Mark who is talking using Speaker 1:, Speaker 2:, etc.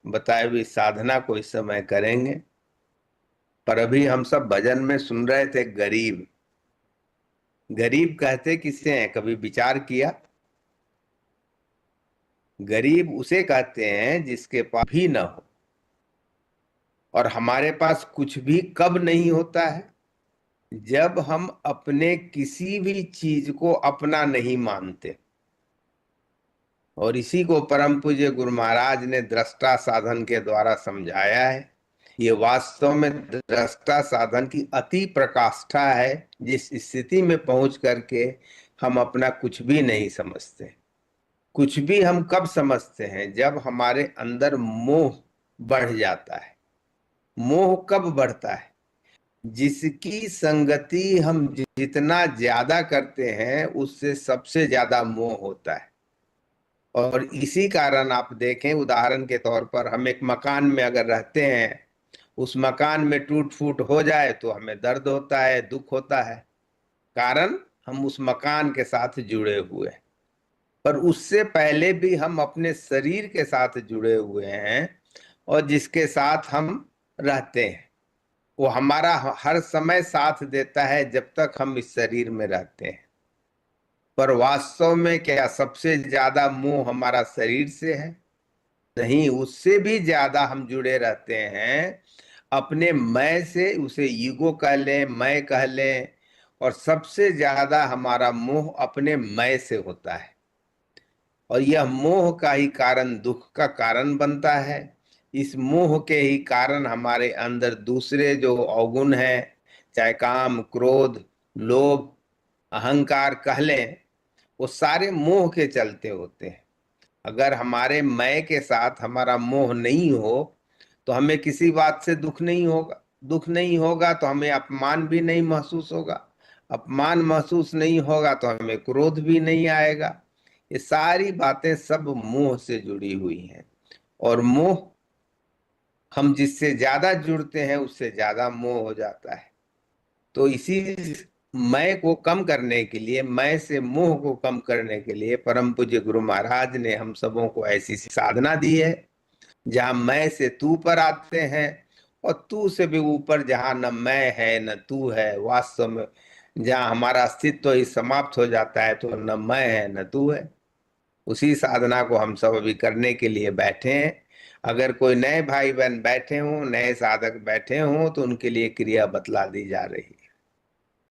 Speaker 1: बताई हुई साधना को इस समय करेंगे। पर अभी हम सब भजन में सुन रहे थे गरीब। गरीब कहते किसे हैं, कभी विचार किया? गरीब उसे कहते हैं जिसके पास भी न हो। और हमारे पास कुछ भी कब नहीं होता है? जब हम अपने किसी भी चीज को अपना नहीं मानते। और इसी को परम पूज्य गुरु महाराज ने दृष्टा साधन के द्वारा समझाया है। ये वास्तव में दृष्टा साधन की अति प्रकाष्ठा है, जिस स्थिति में पहुंच करके हम अपना कुछ भी नहीं समझते। कुछ भी हम कब समझते हैं? जब हमारे अंदर मोह बढ़ जाता है। मोह कब बढ़ता है? जिसकी संगति हम जितना ज्यादा करते हैं उससे सबसे ज्यादा मोह होता है। और इसी कारण आप देखें, उदाहरण के तौर पर हम एक मकान में अगर रहते हैं, उस मकान में टूट फूट हो जाए तो हमें दर्द होता है, दुख होता है। कारण हम उस मकान के साथ जुड़े हुए हैं। पर उससे पहले भी हम अपने शरीर के साथ जुड़े हुए हैं, और जिसके साथ हम रहते हैं वो हमारा हर समय साथ देता है जब तक हम इस शरीर में रहते हैं। पर वास्तव में क्या सबसे ज्यादा मोह हमारा शरीर से है? नहीं, उससे भी ज्यादा हम जुड़े रहते हैं अपने मैं से। उसे ईगो कह लें, मैं कह लें। और सबसे ज्यादा हमारा मोह अपने मैं से होता है। और यह मोह का ही कारण दुख का कारण बनता है। इस मोह के ही कारण हमारे अंदर दूसरे जो अवगुण हैं, चाहे काम, क्रोध, लोभ, अहंकार कह लें, वो सारे मोह के चलते होते हैं। अगर हमारे मैं के साथ हमारा मोह नहीं हो तो हमें किसी बात से दुख नहीं होगा। दुख नहीं होगा तो हमें अपमान भी नहीं महसूस होगा। अपमान महसूस नहीं होगा तो हमें क्रोध भी नहीं आएगा। ये सारी बातें सब मोह से जुड़ी हुई हैं। और मोह, हम जिससे ज्यादा जुड़ते हैं उससे ज्यादा मोह हो जाता है। तो इसी मैं को कम करने के लिए, मैं से मोह को कम करने के लिए परम पूज्य गुरु महाराज ने हम सबों को ऐसी साधना दी है, जहां मैं से तू पर आते हैं, और तू से भी ऊपर जहां न मैं है न तू है। वास्तव में जहां हमारा अस्तित्व ही समाप्त हो जाता है, तो न मैं है न तू है। उसी साधना को हम सब अभी करने के लिए बैठे हैं। अगर कोई नए भाई बहन बैठे हों, नए साधक बैठे हों, तो उनके लिए क्रिया बतला दी जा रही है।